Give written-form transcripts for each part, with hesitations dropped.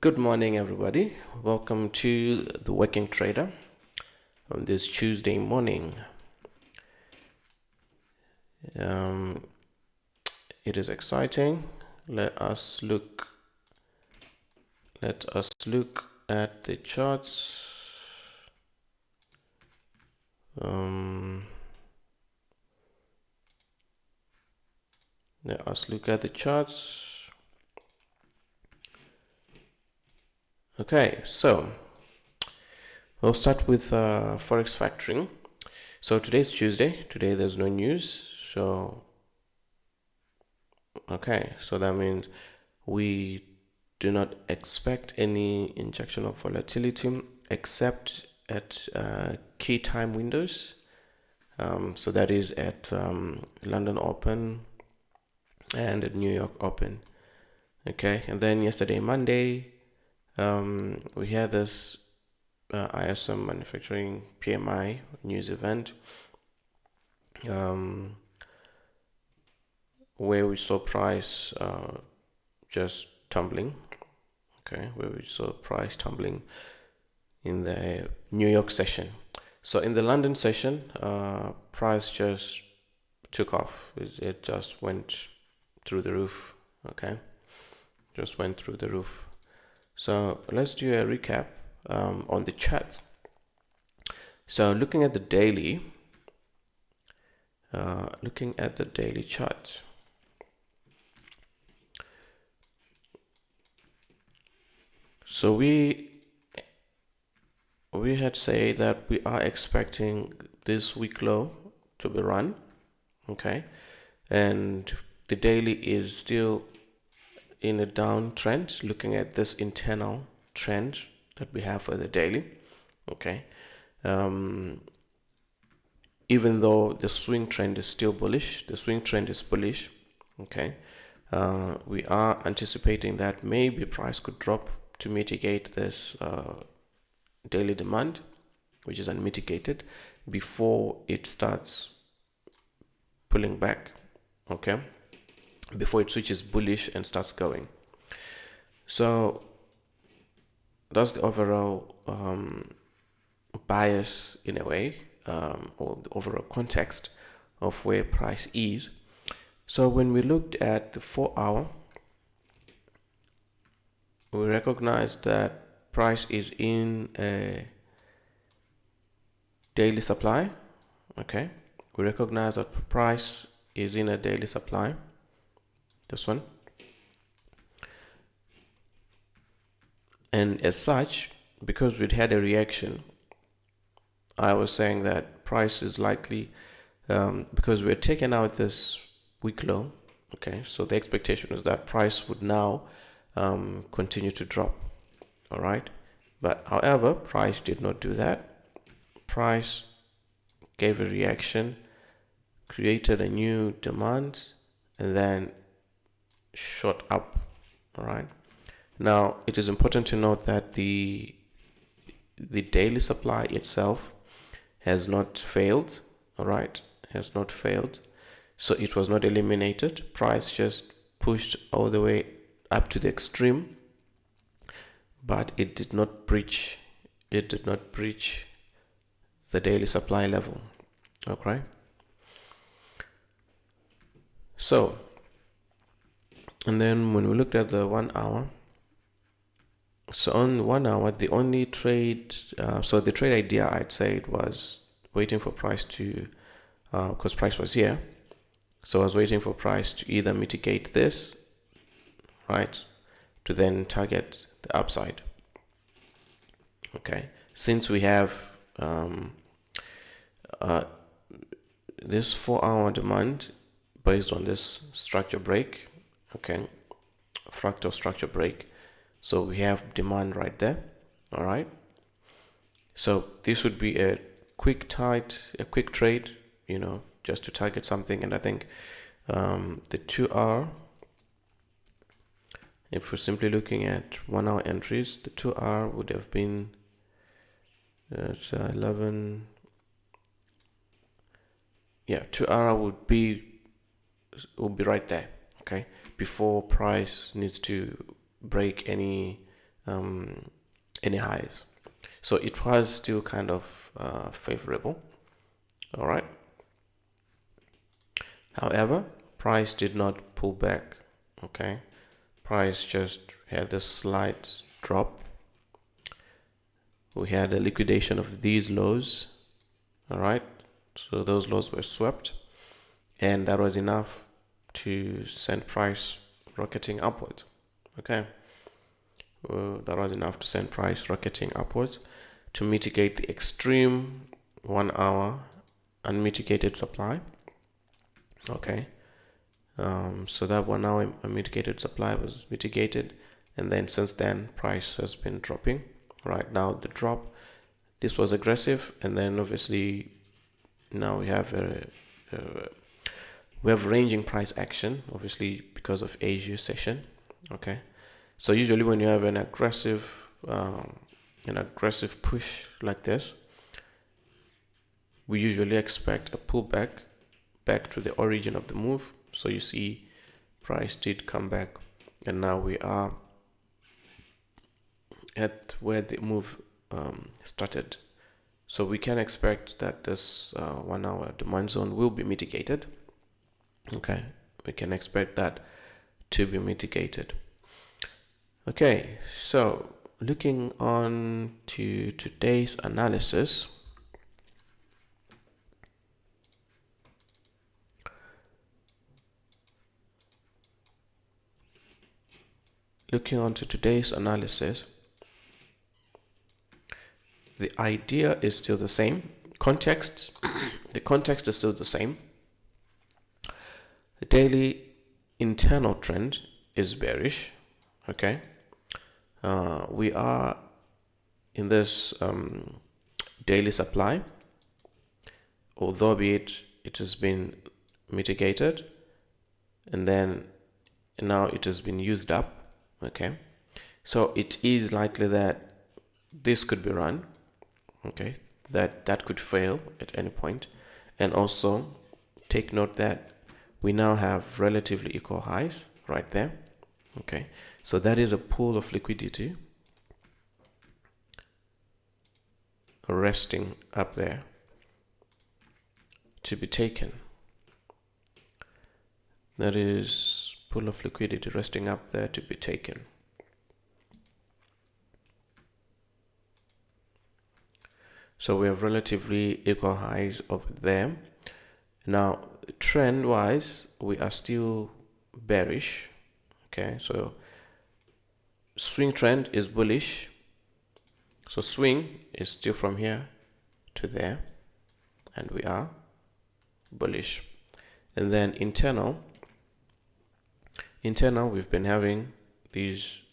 Good morning, everybody. Welcome to the Working Trader on this Tuesday morning. It is exciting. Let us look at the charts. Let us look at the charts. Okay, so we'll start with Forex factoring. So today's Tuesday. Today there's no news. So that means we do not expect any injection of volatility except at key time windows. So that is at London Open and at New York Open. Okay, and then yesterday, Monday, we had this ISM manufacturing PMI news event where we saw price just tumbling. Okay, where we saw price tumbling in the New York session. So in the London session, price just took off. It just went through the roof. Okay, just went through the roof. So let's do a recap on the chart. So looking at the daily chart. So we had said that we are expecting this week low to be run, okay, and the daily is still in a downtrend. Looking at this internal trend that we have for the daily, okay, even though the swing trend is still bullish, okay, we are anticipating that maybe price could drop to mitigate this daily demand, which is unmitigated, before it starts pulling back, okay, before it switches bullish and starts going. So that's the overall bias in a way, or the overall context of where price is. So when we looked at the 4-hour, we recognized that price is in a daily supply. Okay, we recognize that price is in a daily supply, this one, and as such, because we'd had a reaction, I was saying that price is likely, because we're taking out this week low. Okay, so the expectation is that price would now continue to drop. All right, but however, price did not do that. Price gave a reaction, created a new demand, and then shot up. All right, now it is important to note that the daily supply itself has not failed. All right, has not failed, so it was not eliminated. Price just pushed all the way up to the extreme, but it did not breach the daily supply level. Okay, so, and then when we looked at the 1-hour, so on 1-hour, the only trade, so the trade idea, I'd say, it was waiting for price to, because price was here, so I was waiting for price to either mitigate this, right, to then target the upside. Okay, since we have this 4-hour demand based on this structure break, okay, fractal structure break, so we have demand right there. All right, so this would be a quick trade, just to target something. And I think the 2-hour, if we're simply looking at 1-hour entries, the 2-hour would have been 11. Yeah, 2-hour would be right there. Okay, before price needs to break any any highs. So it was still kind of favorable. All right. However, price did not pull back. Okay, price just had a slight drop. We had a liquidation of these lows. All right, so those lows were swept, and that was enough to send price rocketing upwards. Okay, that was enough to send price rocketing upwards to mitigate the extreme 1 hour unmitigated supply. Okay, so that 1 hour unmitigated supply was mitigated, and then since then price has been dropping. Right now the drop, this was aggressive, and then obviously now we have ranging price action, obviously because of Asia session. Okay, so usually when you have an aggressive push like this, we usually expect a pullback back to the origin of the move. So you see price did come back, and now we are at where the move started. So we can expect that this 1 hour demand zone will be mitigated. Okay, we can expect that to be mitigated. Okay, so looking on to today's analysis. Looking on to today's analysis, the idea is still the same. The context is still the same. The daily internal trend is bearish. Okay, we are in this daily supply, although be it has been mitigated, and then now it has been used up. Okay, so it is likely that this could be run. Okay, that could fail at any point. And also take note that we now have relatively equal highs right there. Okay, so that is a pool of liquidity resting up there to be taken. That is pool of liquidity resting up there to be taken. So we have relatively equal highs over there. Now, trend wise, we are still bearish. Okay, so swing trend is bullish. So swing is still from here to there, and we are bullish. And then internal, we've been having these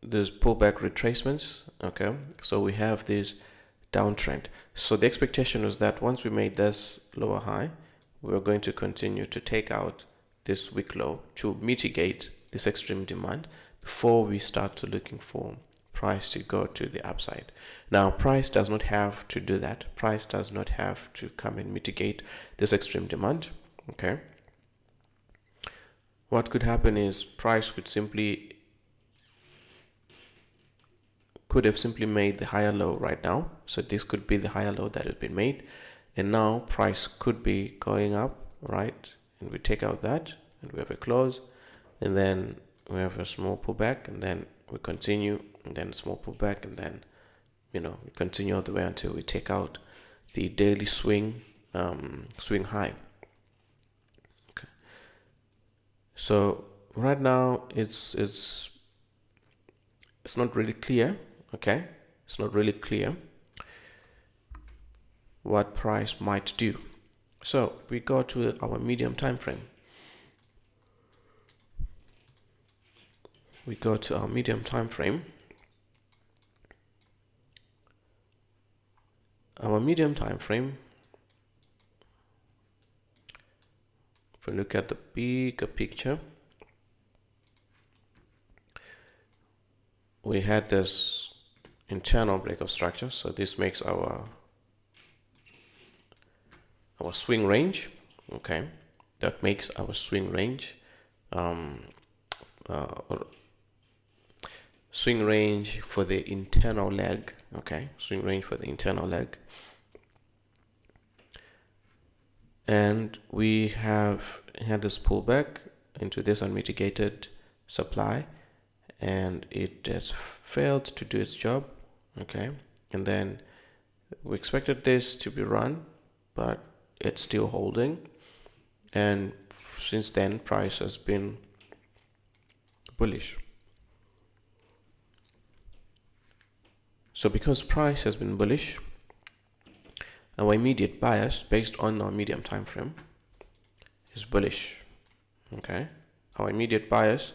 pullback retracements. Okay, so we have this downtrend. So the expectation is that once we made this lower high, we are going to continue to take out this wick low to mitigate this extreme demand before we start to looking for price to go to the upside. Now, price does not have to do that. Price does not have to come and mitigate this extreme demand. Okay, what could happen is price could have simply made the higher low right now. So this could be the higher low that has been made, and now price could be going up, right? And we take out that, and we have a close, and then we have a small pullback, and then we continue, and then a small pullback, and then we continue all the way until we take out the daily swing high. Okay, so right now it's not really clear. Okay, it's not really clear what price might do. So we go to our medium time frame. We go to our medium time frame. Our medium time frame, if we look at the bigger picture, we had this internal breakout structure. So this makes our swing range. Okay, that makes our swing range, or swing range for the internal leg. Okay, swing range for the internal leg. And we have had this pullback into this unmitigated supply, and it has failed to do its job. Okay, and then we expected this to be run, but it's still holding, and since then price has been bullish. So because price has been bullish, our immediate bias based on our medium time frame is bullish. Okay, our immediate bias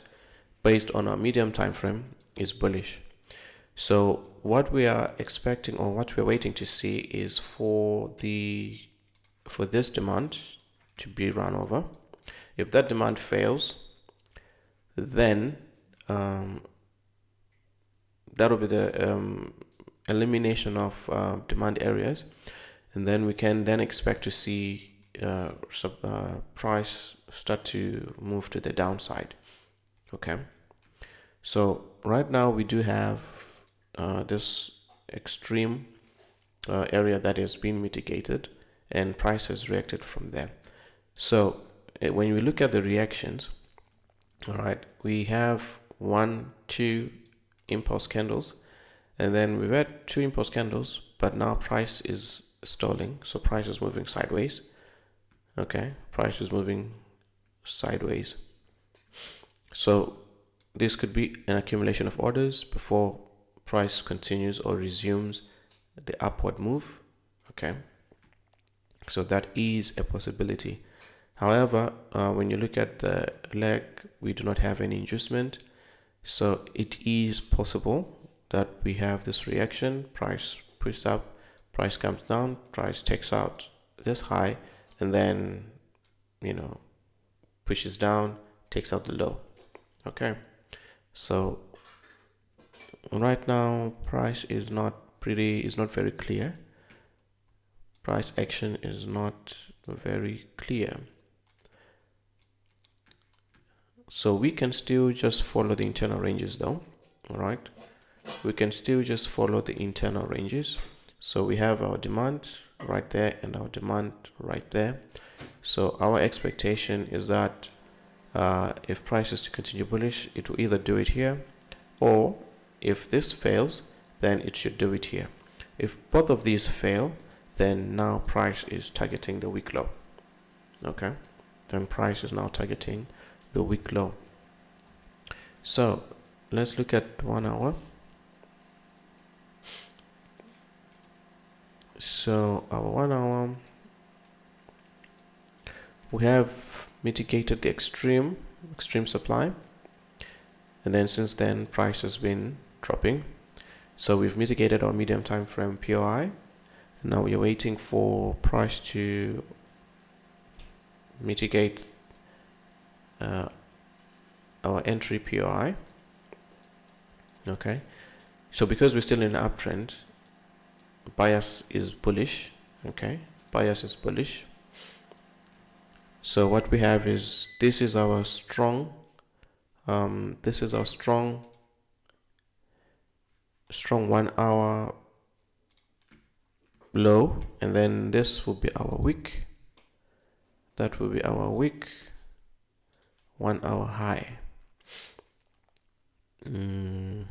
based on our medium time frame is bullish. So what we are expecting, or what we're waiting to see, is for this demand to be run over. If that demand fails, then that will be the elimination of demand areas, and then we can then expect to see price start to move to the downside. Okay, so right now we do have this extreme area that has been mitigated, and price has reacted from there. So when we look at the reactions, all right, we have 1, 2 impulse candles, and then we've had 2 impulse candles, but now price is stalling, so price is moving sideways. Okay, price is moving sideways. So this could be an accumulation of orders before price continues or resumes the upward move. Okay, so that is a possibility. However, when you look at the leg, we do not have any inducement, so it is possible that we have this reaction. Price pushes up, price comes down, price takes out this high, and then pushes down, takes out the low. Okay, so right now price is not very clear. Price action is not very clear. So we can still just follow the internal ranges though. All right, we can still just follow the internal ranges. So we have our demand right there and our demand right there. So our expectation is that if price is to continue bullish, it will either do it here, or if this fails, then it should do it here. If both of these fail, then now price is targeting the week low. Okay, then price is now targeting the week low. So let's look at 1 hour. So our 1 hour, we have mitigated the extreme supply, and then since then price has been dropping. So we've mitigated our medium time frame POI. Now we're waiting for price to mitigate our entry POI. Okay, so because we're still in an uptrend, bias is bullish. Okay, bias is bullish. So what we have is, this is our strong 1 hour low, and then this will be our wick. That will be our wick 1 hour high, and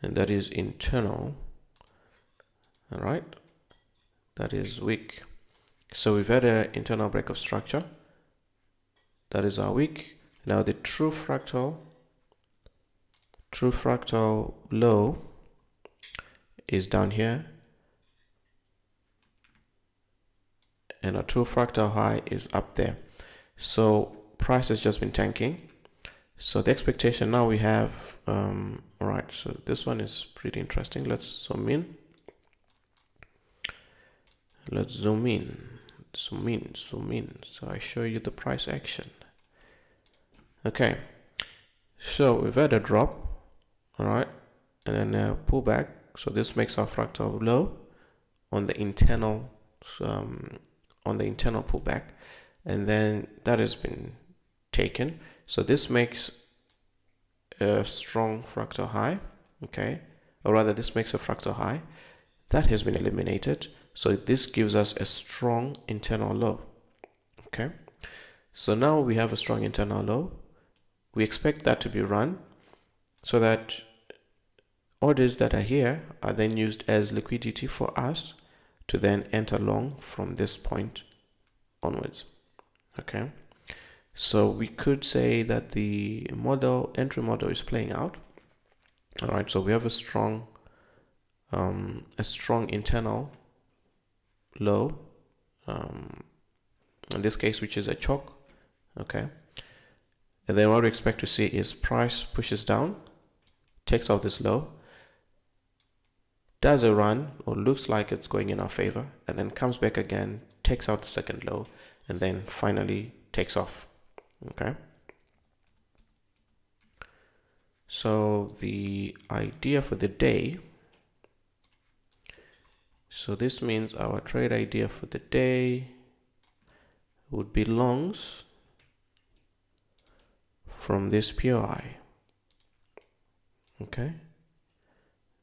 that is internal. All right, that is wick. So we've had an internal break of structure. That is our wick. Now the true fractal low is down here, and our true fractal high is up there. So price has just been tanking. So the expectation now we have, right, so this one is pretty interesting. Let's zoom in. Let's zoom in. So I show you the price action. Okay, so we've had a drop, all right, and then a pullback. So this makes our fractal low on the internal pullback. and then that has been taken. So this makes a strong fractal high, okay, or rather this makes a fractal high. That has been eliminated, so this gives us a strong internal low. Okay, so now we have a strong internal low. We expect that to be run so that orders that are here are then used as liquidity for us to then enter long from this point onwards. Okay, so we could say that the entry model is playing out. All right, so we have a strong internal low, in this case, which is a choke. Okay, and then what we expect to see is price pushes down, takes out this low, does a run or looks like it's going in our favor, and then comes back again, takes out the second low, and then finally takes off. Okay, so the idea for the day, so this means our trade idea for the day would be longs from this POI. Okay,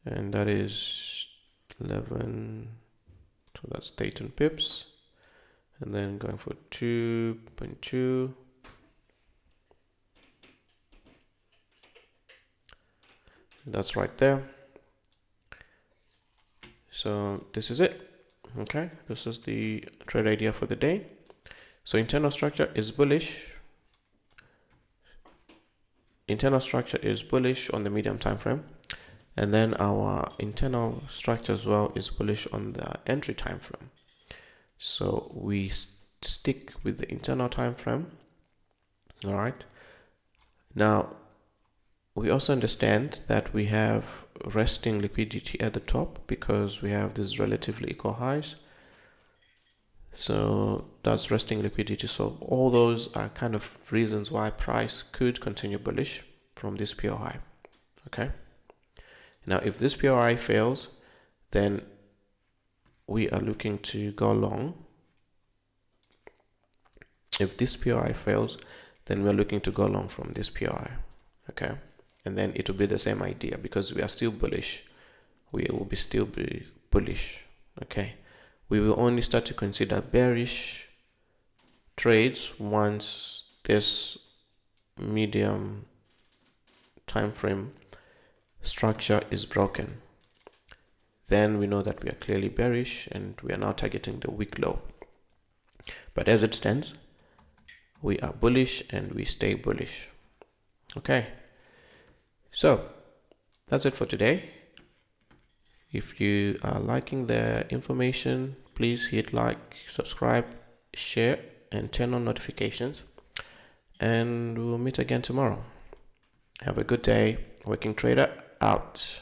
and that is 11, so that's 18 pips, and then going for 2.2, that's right there. So this is it. Okay, this is the trade idea for the day. So internal structure is bullish. Internal structure is bullish on the medium time frame, and then our internal structure as well is bullish on the entry time frame. So we stick with the internal time frame. All right, now we also understand that we have resting liquidity at the top because we have these relatively equal highs. So that's resting liquidity. So all those are kind of reasons why price could continue bullish from this POI. Okay, now if this POI fails, then we are looking to go long. If this POI fails, then we're looking to go long from this POI. Okay, and then it will be the same idea because we are still bullish. We will still be bullish. Okay, we will only start to consider bearish trades once this medium time frame structure is broken. Then we know that we are clearly bearish and we are now targeting the weak low. But as it stands, we are bullish and we stay bullish. Okay, so that's it for today. If you are liking the information, please hit like, subscribe, share, and turn on notifications. And we'll meet again tomorrow. Have a good day. Working Trader out.